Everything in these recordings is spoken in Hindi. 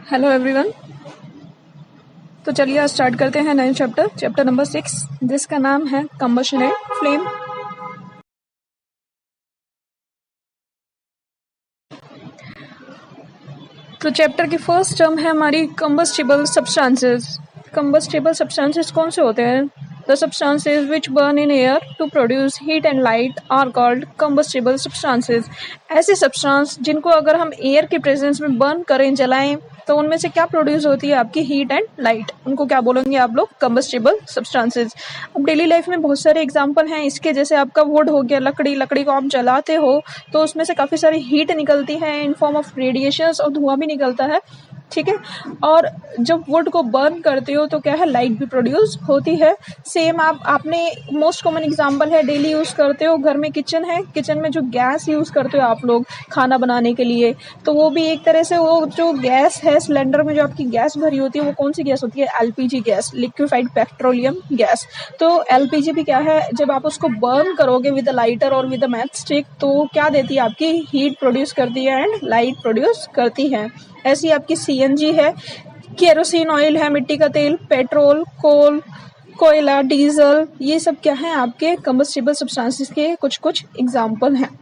Hello everyone. तो चलिए आज स्टार्ट करते हैं नए चैप्टर नंबर 6 जिसका नाम है कंबशन एंड फ्लेम। तो चैप्टर की फर्स्ट टर्म है हमारी कंबस्टिबल सब्सटेंसेस। कंबस्टिबल सब्सटेंसेस कौन से होते हैं? The substances which burn in air to produce heat and light are called combustible substances. ऐसे सब्सटेंस जिनको अगर हम एयर के प्रेजेंस में बर्न करें, जलाएं, तो उनमें से क्या प्रोड्यूस होती है? आपकी हीट एंड लाइट। उनको क्या बोलेंगे आप लोग? Combustible substances. अब डेली लाइफ में बहुत सारे एग्जांपल हैं इसके, जैसे आपका वुड हो गया, लकड़ी को आप जलाते हो तो उसमें से काफ़ी सारी हीट निकलती है इन फॉर्म ऑफ रेडिएशंस और धुआं भी निकलता है, ठीक है। और जब वुड को बर्न करते हो तो क्या है? लाइट भी प्रोड्यूस होती है। सेम आपने मोस्ट कॉमन एग्जांपल है, डेली यूज़ करते हो, घर में किचन है, किचन में जो गैस यूज़ करते हो आप लोग खाना बनाने के लिए, तो वो भी एक तरह से वो जो गैस है, सिलेंडर में जो आपकी गैस भरी होती है वो कौन सी गैस होती है? LPG gas, liquefied petroleum gas. तो एलपीजी भी क्या है? जब आप उसको बर्न करोगे विद लाइटर और विद मैच स्टिक तो क्या देती है? आपकी हीट प्रोड्यूस करती है एंड लाइट प्रोड्यूस करती है। ऐसी आपकी सीएनजी है, केरोसिन ऑयल है, मिट्टी का तेल, पेट्रोल, कोल, कोयला, डीजल, ये सब क्या है? आपके कंबस्टिबल सब्सटेंसेस के कुछ कुछ एग्जाम्पल हैं।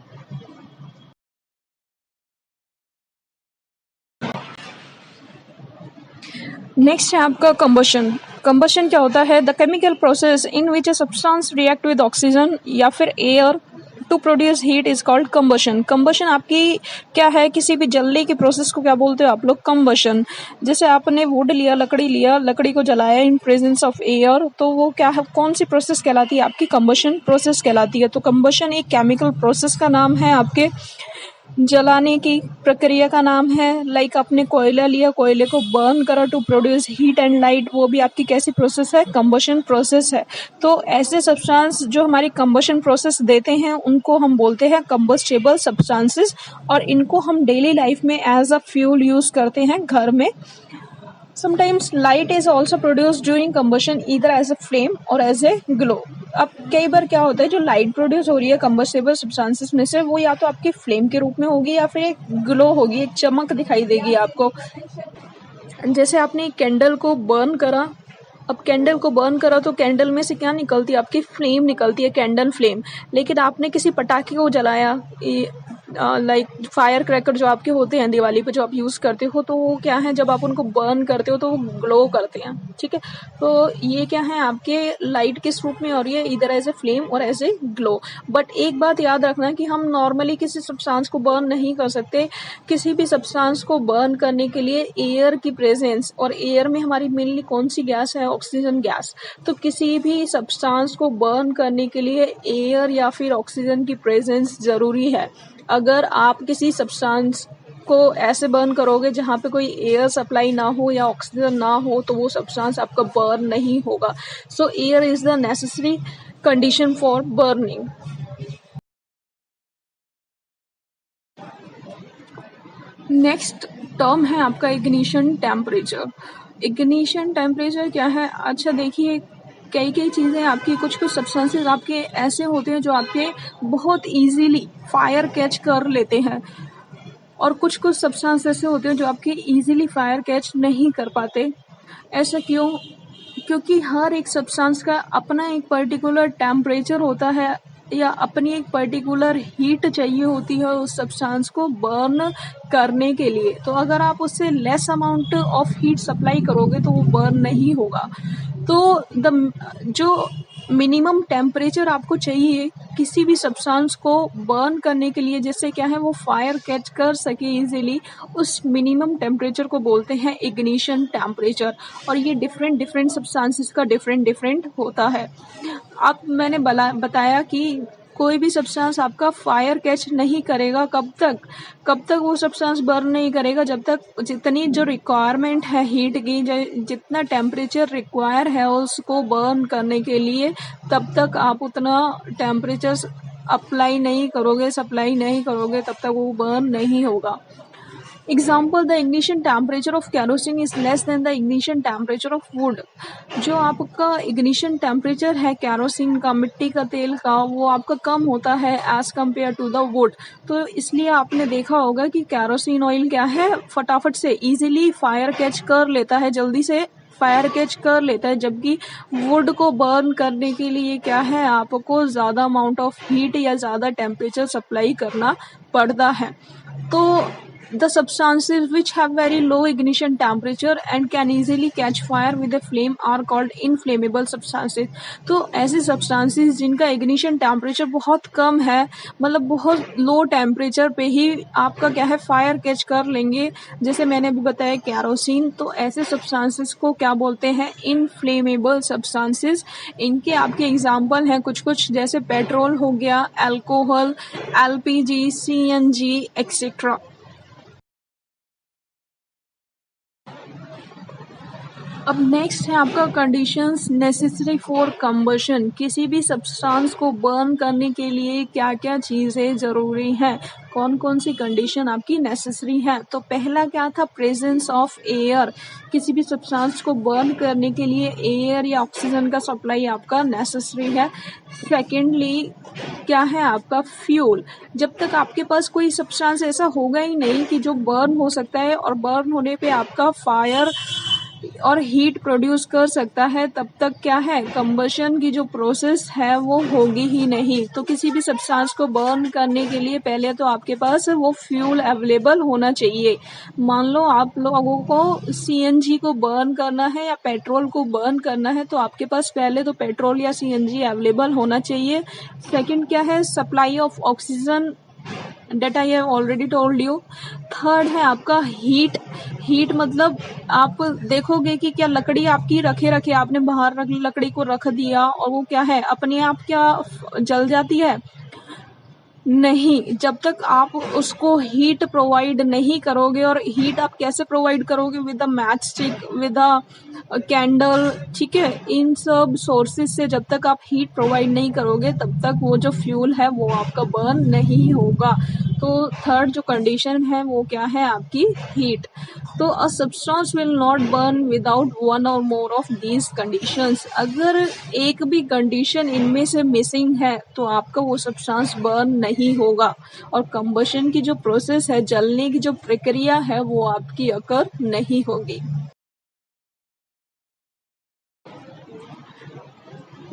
नेक्स्ट है आपका कंबशन। कंबशन क्या होता है? The chemical process in which a substance react with oxygen या फिर air to produce heat is called combustion. Combustion आपकी क्या है? किसी भी जलने की प्रोसेस को क्या बोलते हो आप लोग? कंबशन। जैसे आपने वुड लिया, लकड़ी को जलाया इन प्रेजेंस ऑफ एयर, तो वो क्या है? कौन सी प्रोसेस कहलाती है? आपकी कंबशन प्रोसेस कहलाती है। तो कंबशन एक केमिकल प्रोसेस का नाम है, आपके जलाने की प्रक्रिया का नाम है। लाइक आपने कोयला लिया, कोयले को बर्न करा to produce heat and light, वो भी आपकी कैसी प्रोसेस है? कंबशन प्रोसेस है। तो ऐसे सब्सटेंस जो हमारी कंबशन प्रोसेस देते हैं उनको हम बोलते हैं कंबस्टिबल सब्सटेंसेस, और इनको हम डेली लाइफ में एज अ फ्यूल यूज करते हैं घर में। Sometimes light is also produced during combustion either as a flame or as a glow. अब कई बार क्या होता है, जो लाइट प्रोड्यूस हो रही है कंबस्टिबल सब्सटेंसेस में से, वो या तो आपकी फ्लेम के रूप में होगी या फिर एक ग्लो होगी, एक चमक दिखाई देगी आपको। जैसे आपने कैंडल को बर्न करा, अब कैंडल को बर्न करा तो कैंडल में से क्या निकलती है? आपकी फ्लेम निकलती है, कैंडल फ्लेम। लेकिन आपने किसी पटाखे को जलाया, लाइक फायर क्रैकर जो आपके होते हैं दिवाली पे जो आप यूज करते हो, तो वो क्या है? जब आप उनको बर्न करते हो तो वो ग्लो करते हैं, ठीक है। तो ये क्या है? आपके लाइट किस रूप में हो रही है? इधर एज ए फ्लेम और एज ए ग्लो। बट एक बात याद रखना कि हम नॉर्मली किसी सब्सटेंस को बर्न नहीं कर सकते। किसी भी सब्सटेंस को बर्न करने के लिए एयर की प्रेजेंस, और एयर में हमारी मेनली कौन सी गैस है? Oxygen gas. तो किसी भी सब्सटेंस को बर्न करने के लिए एयर या फिर ऑक्सीजन की प्रेजेंस जरूरी है। अगर आप किसी सब्सटेंस को ऐसे बर्न करोगे जहाँ पे कोई एयर सप्लाई ना हो या ऑक्सीजन ना हो, तो वो सब्सटेंस आपका बर्न नहीं होगा। सो air is the necessary condition for burning. Next term है आपका इग्निशन टेम्परेचर। इग्निशन टेम्परेचर क्या है? अच्छा देखिए, कई चीज़ें आपकी, कुछ सब्सटेंसेस आपके ऐसे होते हैं जो आपके बहुत इजीली फायर कैच कर लेते हैं, और कुछ सब्सटेंस ऐसे होते हैं जो आपके इजीली फायर कैच नहीं कर पाते। ऐसा क्यों? क्योंकि हर एक सब्सटेंस का अपना एक पर्टिकुलर टेम्परेचर होता है या अपनी एक पर्टिकुलर हीट चाहिए होती है उस सब्सटेंस को बर्न करने के लिए। तो अगर आप उससे less amount of heat supply करोगे तो वो बर्न नहीं होगा। तो जो मिनिमम टेम्परेचर आपको चाहिए किसी भी सब्सटेंस को बर्न करने के लिए, जिससे क्या है वो फायर कैच कर सके इजीली, उस मिनिमम टेम्परेचर को बोलते हैं इग्निशन टेम्परेचर। और ये डिफरेंट सब्सटेंसेस का डिफरेंट होता है। अब मैंने बताया कि कोई भी सब्सटेंस आपका फायर कैच नहीं करेगा। कब तक वो सब्सटेंस बर्न नहीं करेगा? जब तक जितनी जो रिक्वायरमेंट है हीट की, जितना टेम्परेचर रिक्वायर है उसको बर्न करने के लिए, तब तक आप उतना टेम्परेचर सप्लाई नहीं करोगे, तब तक वो बर्न नहीं होगा। Example, the ignition temperature of kerosene is less than the ignition temperature of would. जो आपका इग्निशन टेम्परेचर है कैरोसिन का, मिट्टी का तेल का, वो आपका कम होता है as compare to the wood. तो इसलिए आपने देखा होगा कि कैरोसिन ऑयल क्या है, फटाफट से इजीली फायर कैच कर लेता है, जल्दी से फायर कैच कर लेता है, जबकि वुड को बर्न करने के लिए क्या है, आपको ज़्यादा अमाउंट ऑफ हीट या ज़्यादा टेम्परेचर सप्लाई करना पड़ता है। तो the substances which have very low ignition temperature and can easily catch fire with a flame are called inflammable substances। तो ऐसे substances जिनका ignition temperature बहुत कम है, मतलब बहुत लो टेम्परेचर पे ही आपका क्या है फायर कैच कर लेंगे, जैसे मैंने अभी बताया कैरोसिन, तो ऐसे substances को क्या बोलते हैं, inflammable substances। इनके आपके एग्जाम्पल हैं कुछ कुछ, जैसे पेट्रोल हो गया, अल्कोहल, एलपीजी, सीएनजी एक्सेट्रा। अब नेक्स्ट है आपका कंडीशंस नेसेसरी फॉर कंबशन। किसी भी सब्सटेंस को बर्न करने के लिए क्या क्या चीज़ें ज़रूरी हैं, कौन कौन सी कंडीशन आपकी नेसेसरी है। तो पहला क्या था, प्रेजेंस ऑफ एयर। किसी भी सब्सटेंस को बर्न करने के लिए एयर या ऑक्सीजन का सप्लाई आपका नेसेसरी है। सेकेंडली क्या है आपका फ्यूल। जब तक आपके पास कोई सब्सटेंस ऐसा होगा ही नहीं कि जो बर्न हो सकता है और बर्न होने पे आपका फायर और हीट प्रोड्यूस कर सकता है, तब तक क्या है, कंबशन की जो प्रोसेस है वो होगी ही नहीं। तो किसी भी सब्सटेंस को बर्न करने के लिए पहले तो आपके पास वो फ्यूल अवेलेबल होना चाहिए। मान लो आप लोगों को सीएनजी को बर्न करना है या पेट्रोल को बर्न करना है, तो आपके पास पहले तो पेट्रोल या सीएनजी अवेलेबल होना चाहिए। सेकंड क्या है, supply of oxygen, that I have already told you. Third है आपका हीट। हीट मतलब आप देखोगे कि क्या लकड़ी आपकी रखे रखे आपने बाहर लकड़ी को रख दिया और वो क्या है अपने आप क्या जल जाती है, नहीं। जब तक आप उसको हीट प्रोवाइड नहीं करोगे, और हीट आप कैसे प्रोवाइड करोगे, with a match stick, with a candle, ठीक है, इन सब सोर्सेज से जब तक आप हीट प्रोवाइड नहीं करोगे तब तक वो जो फ्यूल है वो आपका बर्न नहीं होगा। तो थर्ड जो कंडीशन है वो क्या है आपकी, हीट। तो a substance will not burn without one और मोर ऑफ दीज कंडीशंस। अगर एक भी कंडीशन इनमें से मिसिंग है तो आपका वो सब्सटेंस बर्न नहीं होगा, और कंबशन की जो प्रोसेस है, जलने की जो प्रक्रिया है, वो आपकी अकर नहीं होगी।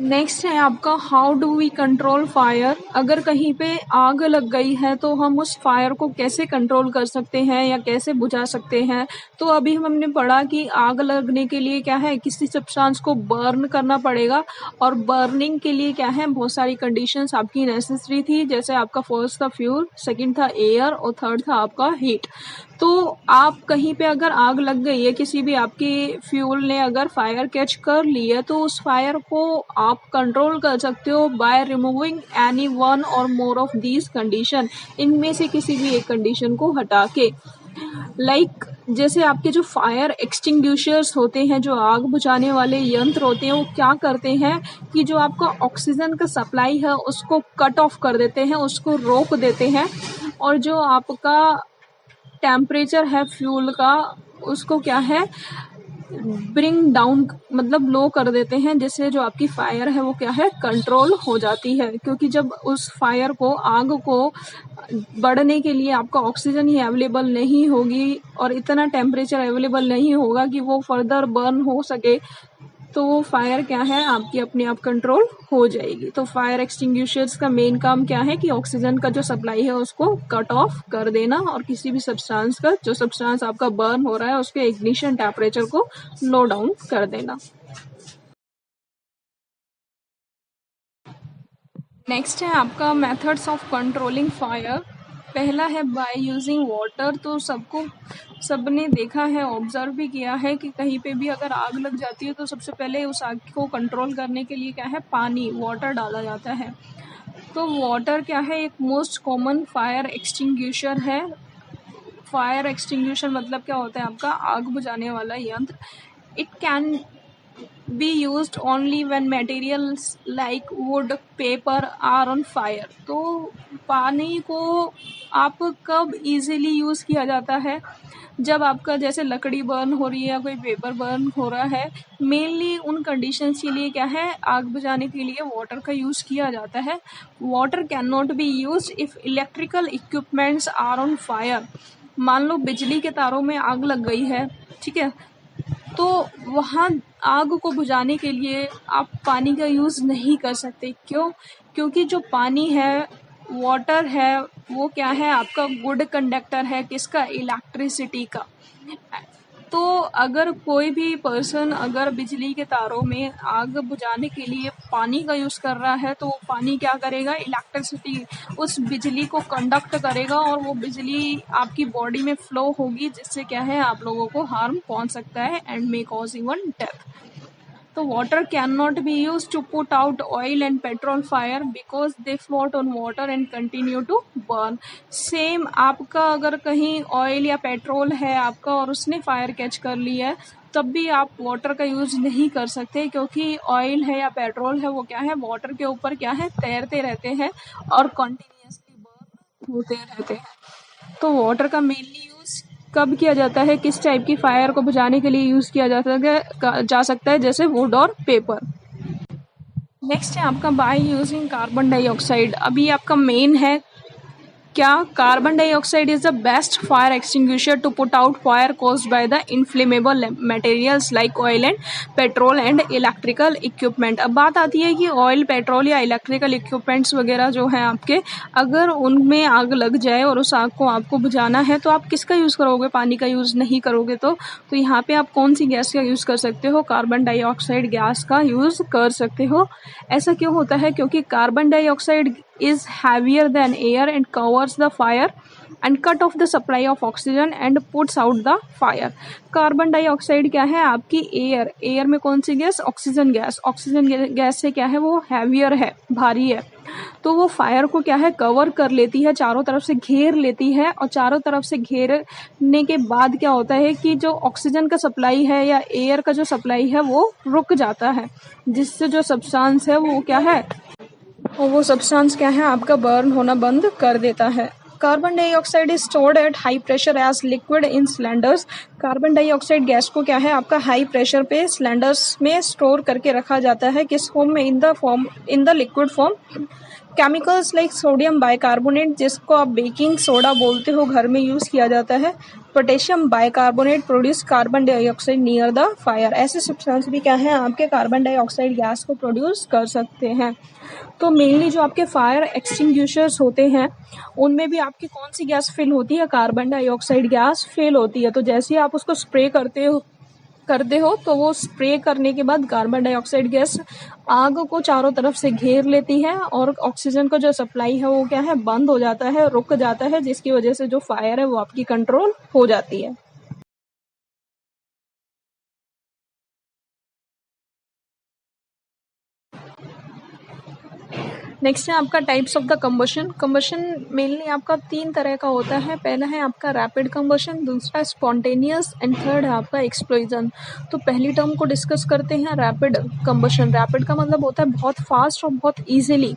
नेक्स्ट है आपका how do we control fire. अगर कहीं पे आग लग गई है तो हम उस फायर को कैसे कंट्रोल कर सकते हैं या कैसे बुझा सकते हैं। तो अभी हमने पढ़ा कि आग लगने के लिए क्या है, किसी सब्सटेंस को बर्न करना पड़ेगा, और बर्निंग के लिए क्या है, बहुत सारी कंडीशंस आपकी नेसेसरी थी, जैसे आपका फर्स्ट था फ्यूल, सेकंड था एयर और थर्ड था आपका हीट। तो आप कहीं पे अगर आग लग गई है, किसी भी आपकी फ्यूल ने अगर फायर कैच कर ली है, तो उस फायर को आप कंट्रोल कर सकते हो बाय रिमूविंग एनी वन और मोर ऑफ दीज कंडीशन। इनमें से किसी भी एक कंडीशन को हटा के, लाइक जैसे आपके जो फायर एक्सटिंग्विशर्स होते हैं, जो आग बुझाने वाले यंत्र होते हैं, वो क्या करते हैं कि जो आपका ऑक्सीजन का सप्लाई है उसको कट ऑफ कर देते हैं, उसको रोक देते हैं, और जो आपका टेम्परेचर है फ्यूल का उसको क्या है, ब्रिंग डाउन, मतलब लो कर देते हैं, जिससे जो आपकी फायर है वो क्या है, कंट्रोल हो जाती है। क्योंकि जब उस फायर को, आग को बढ़ने के लिए आपका ऑक्सीजन ही अवेलेबल नहीं होगी और इतना टेम्परेचर अवेलेबल नहीं होगा कि वो फर्दर बर्न हो सके, तो वो फायर क्या है आपकी अपने आप कंट्रोल हो जाएगी। तो फायर एक्सटिंग्विशर्स का मेन काम क्या है कि ऑक्सीजन का जो सप्लाई है उसको कट ऑफ कर देना, और किसी भी सब्सटेंस का, जो सब्सटेंस आपका बर्न हो रहा है, उसके इग्निशन टेम्परेचर को लो डाउन कर देना। नेक्स्ट है आपका मेथड्स ऑफ कंट्रोलिंग फायर। पहला है बाय यूजिंग वाटर। तो सबने देखा है, ऑब्जर्व भी किया है कि कहीं पे भी अगर आग लग जाती है तो सबसे पहले उस आग को कंट्रोल करने के लिए क्या है, पानी, वाटर डाला जाता है। तो वाटर क्या है, एक मोस्ट कॉमन फायर एक्सटिंग्विशर है। फायर एक्सटिंग्विशर मतलब क्या होता है, आपका आग बुझाने वाला यंत्र। It can be used only when materials like wood, paper are on fire. तो पानी को आप कब इजीली यूज़ किया जाता है, जब आपका जैसे लकड़ी बर्न हो रही है या कोई पेपर बर्न हो रहा है। मेनली उन कंडीशंस के लिए क्या है, आग बुझाने के लिए वाटर का यूज़ किया जाता है। Water can not be use if electrical equipments are on fire. मान लो बिजली के तारों में आग लग गई है, ठीक है, तो वहाँ आग को बुझाने के लिए आप पानी का यूज़ नहीं कर सकते। क्यों? क्योंकि जो पानी है, वाटर है, वो क्या है, आपका गुड कंडक्टर है, किसका, इलेक्ट्रिसिटी का। तो अगर कोई भी पर्सन अगर बिजली के तारों में आग बुझाने के लिए पानी का यूज़ कर रहा है, तो वो पानी क्या करेगा, इलेक्ट्रिसिटी उस बिजली को कंडक्ट करेगा और वो बिजली आपकी बॉडी में फ्लो होगी, जिससे क्या है, आप लोगों को हार्म पहुंच सकता है and may cause even death. तो water cannot be used to put out oil and petrol fire because they float on water and continue to burn. Same आपका अगर कहीं ऑयल या पेट्रोल है आपका और उसने फायर कैच कर लिया है, तब भी आप वाटर का यूज नहीं कर सकते, क्योंकि ऑयल है या पेट्रोल है वो क्या है, वाटर के ऊपर क्या है, तैरते रहते हैं और कंटिन्यूअसली बर्न होते रहते हैं। तो वाटर का मेनली यूज कब किया जाता है, किस टाइप की फायर को बुझाने के लिए यूज किया जा सकता है, जैसे वुड और पेपर। नेक्स्ट है आपका बाय यूजिंग कार्बन डाइऑक्साइड। अभी आपका मेन है क्या, carbon dioxide is the best fire extinguisher to put out fire caused by the inflammable materials like oil and petrol and electrical equipment. अब बात आती है कि ऑयल, पेट्रोल या इलेक्ट्रिकल इक्विपमेंट्स वगैरह जो हैं आपके, अगर उनमें आग लग जाए और उस आग को आपको बुझाना है, तो आप किसका यूज़ करोगे, पानी का यूज़ नहीं करोगे। तो यहाँ पे आप कौन सी गैस का यूज़ कर सकते हो, कार्बन डाइऑक्साइड गैस का यूज़ कर सकते हो। ऐसा क्यों होता है, क्योंकि carbon dioxide is heavier than air and covers the fire and cut off the supply of oxygen and puts out the fire. Carbon dioxide क्या है, आपकी एयर में कौन सी gas, oxygen gas. Oxygen gas से क्या है, वो हैवियर है, भारी है, तो वो फायर को क्या है, कवर कर लेती है, चारों तरफ से घेर लेती है। और चारों तरफ से घेरने के बाद क्या होता है कि जो ऑक्सीजन का सप्लाई है या एयर का जो सप्लाई है वो रुक जाता है, जिससे जो सब्सटेंस है वो क्या है, और वो सब्सटेंस क्या है, आपका बर्न होना बंद कर देता है। Carbon dioxide is stored at high pressure as liquid in cylinders. Carbon dioxide gas को क्या है, आपका हाई प्रेशर पे सिलेंडर्स में स्टोर करके रखा जाता है, किस फॉर्म में, in the liquid form. Chemicals like sodium bicarbonate, जिसको आप बेकिंग सोडा बोलते हो, घर में यूज़ किया जाता है। Potassium bicarbonate produce carbon dioxide near the fire. ऐसे सब्सटेंस भी क्या है, आपके कार्बन डाइऑक्साइड गैस को प्रोड्यूस कर सकते हैं। तो मेनली जो आपके फायर एक्सटिंग्विशर्स होते हैं, उनमें भी आपकी कौन सी गैस फिल होती है, कार्बन डाइऑक्साइड गैस फिल होती है। तो जैसे ही आप उसको स्प्रे करते हो तो वो स्प्रे करने के बाद कार्बन डाइऑक्साइड गैस आग को चारों तरफ से घेर लेती है और ऑक्सीजन का जो सप्लाई है वो क्या है, बंद हो जाता है, रुक जाता है, जिसकी वजह से जो फायर है वो आपकी कंट्रोल हो जाती है। नेक्स्ट है आपका types of the combustion. Combustion mainly आपका 3 तरह का होता है। पहला है आपका रैपिड कंबशन, दूसरा स्पॉन्टेनियस एंड थर्ड है आपका एक्सप्लोजन। तो पहली टर्म को डिस्कस करते हैं, रैपिड कंबशन। रैपिड का मतलब होता है बहुत फास्ट और बहुत ईजिली।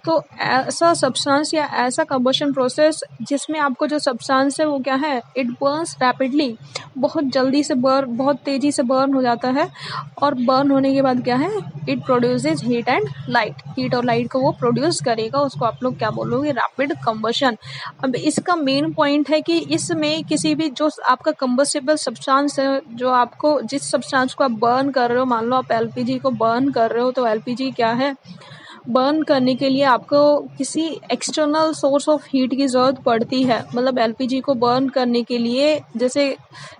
तो ऐसा सब्सटेंस या ऐसा कंबशन प्रोसेस जिसमें आपको जो सब्सटेंस है वो क्या है, इट बर्न्स रैपिडली, बहुत जल्दी से बहुत तेजी से बर्न हो जाता है। और बर्न होने के बाद क्या है, it produces heat and light. Heat और लाइट को वो प्रोड्यूस करेगा, उसको आप लोग क्या बोलोगे, रैपिड कंबशन। अब इसका मेन पॉइंट है कि इसमें किसी भी जो आपका कंबस्टिबल सब्सटेंस है, जो आपको जिस सब्सटेंस को आप बर्न कर रहे हो, मान लो आप एलपीजी को बर्न कर रहे हो, तो एलपीजी क्या है, बर्न करने के लिए आपको किसी एक्सटर्नल सोर्स ऑफ हीट की ज़रूरत पड़ती है। मतलब एलपीजी को बर्न करने के लिए, जैसे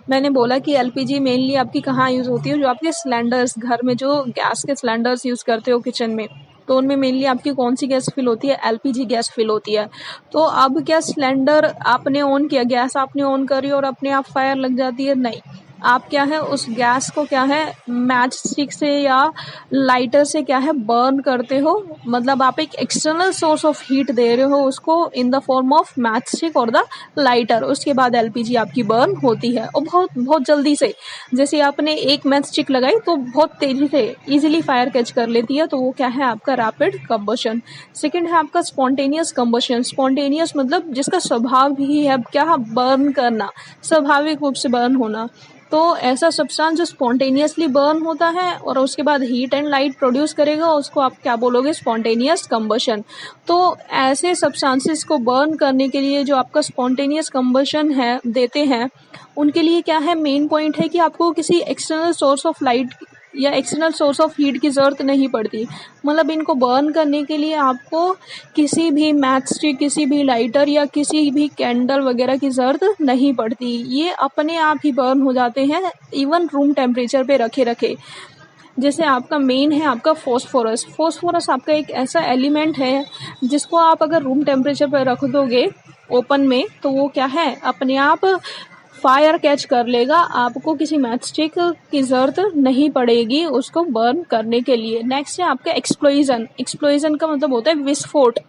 मैंने बोला कि एलपीजी मेनली आपकी कहाँ यूज़ होती है, जो आपके सिलेंडर्स, घर में जो गैस के सिलेंडर्स यूज़ करते हो किचन में, तो उनमें मेनली आपकी कौन सी गैस फिल होती है, एलपीजी गैस फिल होती है। तो अब क्या, सिलेंडर आपने ऑन किया, गैस आपने ऑन करी और अपने आप फायर लग जाती है, नहीं। आप क्या है उस गैस को क्या है मैच स्टिक से या लाइटर से क्या है बर्न करते हो, मतलब आप एक एक्सटर्नल सोर्स ऑफ हीट दे रहे हो उसको in the form of match stick और द लाइटर। उसके बाद एलपीजी आपकी बर्न होती है और बहुत बहुत जल्दी से। जैसे आपने एक मैच स्टिक लगाई तो बहुत तेजी से इजीली फायर कैच कर लेती है, तो वो क्या है आपका रैपिड कंबशन। सेकंड है आपका स्पॉन्टेनियस कंबशन। स्पॉन्टेनियस मतलब जिसका स्वभाव ही है क्या बर्न करना, स्वाभाविक रूप से बर्न होना। तो ऐसा सब्सटेंस जो स्पॉन्टेनियसली बर्न होता है और उसके बाद हीट एंड लाइट प्रोड्यूस करेगा, उसको आप क्या बोलोगे, स्पॉन्टेनियस कंबशन। तो ऐसे सब्सटेंसेस को बर्न करने के लिए जो आपका स्पॉन्टेनियस कंबशन है देते हैं, उनके लिए क्या है मेन पॉइंट है कि आपको किसी एक्सटर्नल सोर्स ऑफ लाइट या एक्सटर्नल सोर्स ऑफ हीट की ज़रूरत नहीं पड़ती। मतलब इनको बर्न करने के लिए आपको किसी भी मैच स्टिक, किसी भी लाइटर या किसी भी कैंडल वगैरह की ज़रूरत नहीं पड़ती। ये अपने आप ही बर्न हो जाते हैं इवन रूम टेम्परेचर पे रखे रखे। जैसे आपका मेन है आपका फॉस्फोरस। फॉस्फोरस आपका एक ऐसा एलिमेंट है जिसको आप अगर रूम टेम्परेचर पर रख दोगे ओपन में, तो वो क्या है अपने आप फायर कैच कर लेगा, आपको किसी मैच स्टिक की ज़रूरत नहीं पड़ेगी उसको बर्न करने के लिए। नेक्स्ट है आपका एक्सप्लोजन। एक्सप्लोजन का मतलब होता है विस्फोट।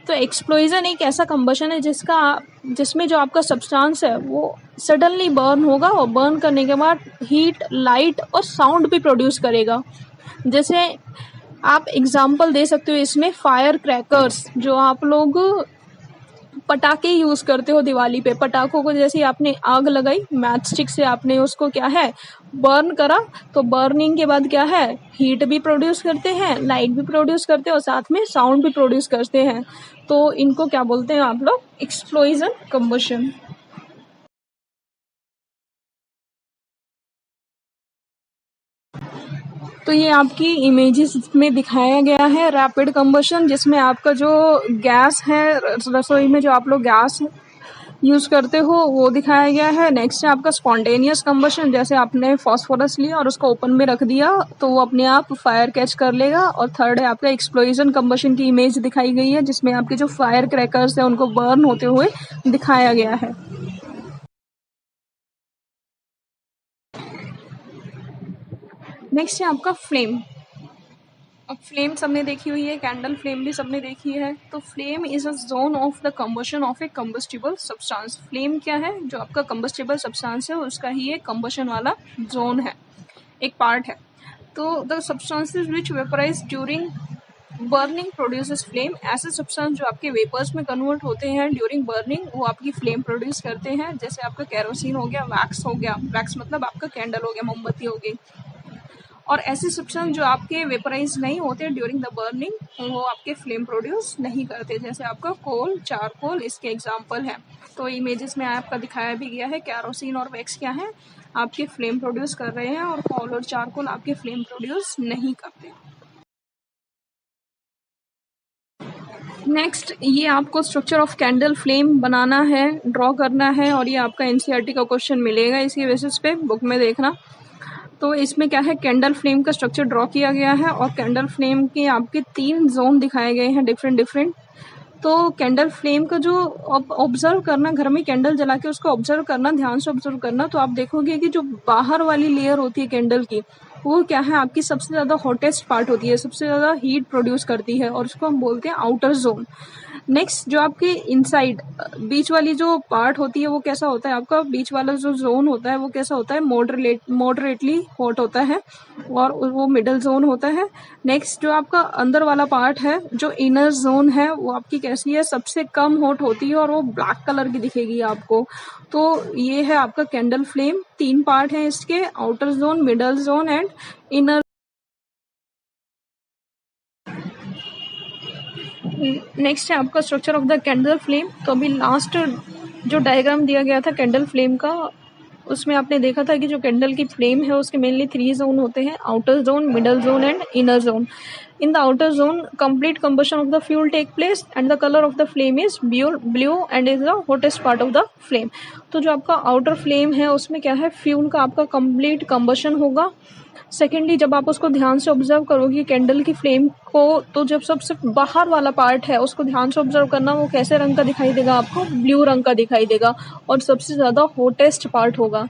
तो एक्सप्लोजन एक ऐसा कंबशन है जिसमें जो आपका सब्सटेंस है वो सडनली बर्न होगा और बर्न करने के बाद हीट, लाइट और साउंड भी प्रोड्यूस करेगा। जैसे आप एग्जांपल दे सकते हो इसमें फायर क्रैकर्स, जो आप लोग पटाखे यूज करते हो दिवाली पे। पटाखों को जैसे आपने आग लगाई मैच स्टिक से, आपने उसको क्या है बर्न करा, तो बर्निंग के बाद क्या है हीट भी प्रोड्यूस करते हैं, लाइट भी प्रोड्यूस करते हैं और साथ में साउंड भी प्रोड्यूस करते हैं। तो इनको क्या बोलते हैं आप लोग, एक्सप्लोजन कंबशन। तो ये आपकी इमेजेस में दिखाया गया है रैपिड कंबशन, जिसमें आपका जो गैस है रसोई में जो आप लोग गैस यूज करते हो वो दिखाया गया है। नेक्स्ट है आपका स्पॉन्टेनियस कंबशन, जैसे आपने फास्फोरस लिया और उसको ओपन में रख दिया तो वो अपने आप फायर कैच कर लेगा। और थर्ड है आपका एक्सप्लोजन कंबशन की इमेज दिखाई गई है, जिसमें आपके जो फायर क्रैकर्स है उनको बर्न होते हुए दिखाया गया है। नेक्स्ट है आपका फ्लेम। अब फ्लेम सबने देखी हुई है, कैंडल फ्लेम भी सबने देखी है। तो flame is a zone of the combustion of A combustible substance. Flame क्या है, जो आपका कंबस्टिबल सब्सटेंस है उसका ही एक कंबशन वाला जोन है, एक पार्ट है। तो the substances which vaporise during burning produces flame. ऐसे सब्सटेंस जो आपके वेपर्स में कन्वर्ट होते हैं ड्यूरिंग बर्निंग, वो आपकी फ्लेम प्रोड्यूस करते हैं। जैसे आपका कैरोसिन हो गया, वैक्स हो गया, वैक्स मतलब आपका कैंडल हो गया, मोमबत्ती हो गई। और ऐसे सब्सटेंस जो आपके वेपराइज नहीं होते ड्यूरिंग द बर्निंग, वो आपके फ्लेम प्रोड्यूस नहीं करते। जैसे आपका कोल, चारकोल इसके एग्जाम्पल है। तो इमेजेस में आपका दिखाया भी गया है कैरोसिन और वैक्स क्या है आपके फ्लेम प्रोड्यूस कर रहे हैं, और कोल और चारकोल आपके फ्लेम प्रोड्यूस नहीं करते। नेक्स्ट, ये आपको स्ट्रक्चर ऑफ कैंडल फ्लेम बनाना है, ड्रॉ करना है, और ये आपका एनसीईआरटी का क्वेश्चन मिलेगा इसकी बेसिस पे, बुक में देखना। तो इसमें क्या है कैंडल फ्लेम का स्ट्रक्चर ड्रॉ किया गया है और कैंडल फ्लेम के आपके 3 जोन दिखाए गए हैं डिफरेंट डिफरेंट। तो कैंडल फ्लेम का जो ऑब्जर्व करना, घर में कैंडल जला के उसको ऑब्जर्व करना, ध्यान से ऑब्जर्व करना, तो आप देखोगे कि जो बाहर वाली लेयर होती है कैंडल की, वो क्या है आपकी सबसे ज़्यादा हॉटेस्ट पार्ट होती है, सबसे ज़्यादा हीट प्रोड्यूस करती है, और उसको हम बोलते हैं आउटर जोन। नेक्स्ट, जो आपके इनसाइड बीच वाली जो पार्ट होती है वो कैसा होता है, आपका बीच वाला जो जोन होता है वो कैसा होता है, मॉडरेटली हॉट होता है, और वो मिडल जोन होता है। नेक्स्ट, जो आपका अंदर वाला पार्ट है, जो इनर जोन है, वो आपकी कैसी है, सबसे कम हॉट होती है और वो ब्लैक कलर की दिखेगी आपको। तो ये है आपका कैंडल फ्लेम। 3 पार्ट है इसके, outer zone, middle zone and inner. Next है आपका structure of the candle flame. तो अभी लास्ट जो डायग्राम दिया गया था कैंडल फ्लेम का, उसमें आपने देखा था कि जो कैंडल की फ्लेम है उसके मेनली 3 जोन होते हैं, outer zone, middle zone and inner zone. In the outer zone, complete combustion of the fuel take place and the color of the flame is blue and is the hottest part of the flame. तो जो आपका outer flame है उसमें क्या है, फ्यूल का आपका complete combustion होगा। सेकेंडली, जब आप उसको ध्यान से ऑब्जर्व करोगे कैंडल की फ्लेम को, तो जब सबसे बाहर वाला पार्ट है उसको ध्यान से ऑब्जर्व करना, वो कैसे रंग का दिखाई देगा आपको, ब्लू रंग का दिखाई देगा, और सबसे ज़्यादा हॉटेस्ट पार्ट होगा।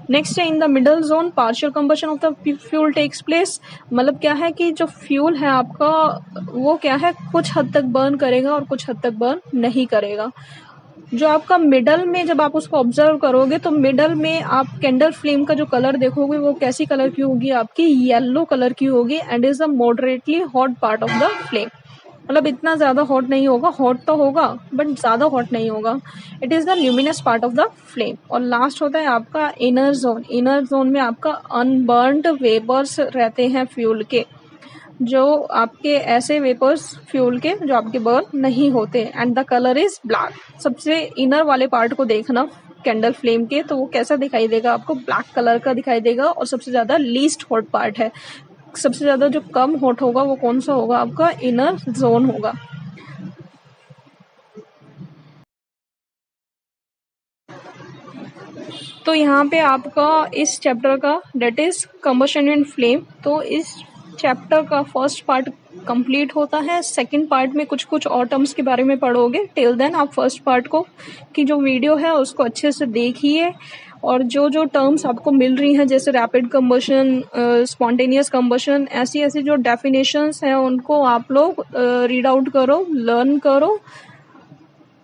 नेक्स्ट है in the middle zone partial combustion of the fuel takes place. मतलब क्या है कि जो फ्यूल है आपका वो क्या है कुछ हद तक बर्न करेगा और कुछ हद तक बर्न नहीं करेगा। जो आपका मिडल में जब आप उसको ऑब्जर्व करोगे तो मिडल में आप कैंडल फ्लेम का जो कलर देखोगे वो कैसी कलर की होगी, आपकी येलो कलर की होगी and is the moderately hot part of the flame. मतलब इतना ज्यादा हॉट नहीं होगा, हॉट तो होगा बट ज्यादा हॉट नहीं होगा। It is the luminous part of the flame. और लास्ट होता है आपका इनर जोन। इनर जोन में आपका अनबर्न्ड वेपर्स रहते हैं फ्यूल के, जो आपके ऐसे वेपर्स फ्यूल के जो आपके बर्न नहीं होते and the colour is black. सबसे इनर वाले पार्ट को देखना कैंडल फ्लेम के, तो वो कैसा दिखाई देगा आपको, ब्लैक कलर का दिखाई देगा और सबसे ज्यादा लीस्ट हॉट पार्ट है। सबसे ज्यादा जो कम हॉट होगा वो कौन सा होगा, आपका इनर जोन होगा। तो यहाँ पे आपका इस चैप्टर का that is combustion in flame, तो इस चैप्टर का फर्स्ट पार्ट कंप्लीट होता है। सेकंड पार्ट में कुछ कुछ और टर्म्स के बारे में पढ़ोगे। टिल देन आप फर्स्ट पार्ट को की जो वीडियो है उसको अच्छे से देखिए और जो जो टर्म्स आपको मिल रही हैं जैसे रैपिड कंबशन, स्पॉन्टेनियस कंबशन, ऐसी ऐसी जो डेफिनेशंस हैं उनको आप लोग रीड आउट करो, लर्न करो।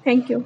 Thank you.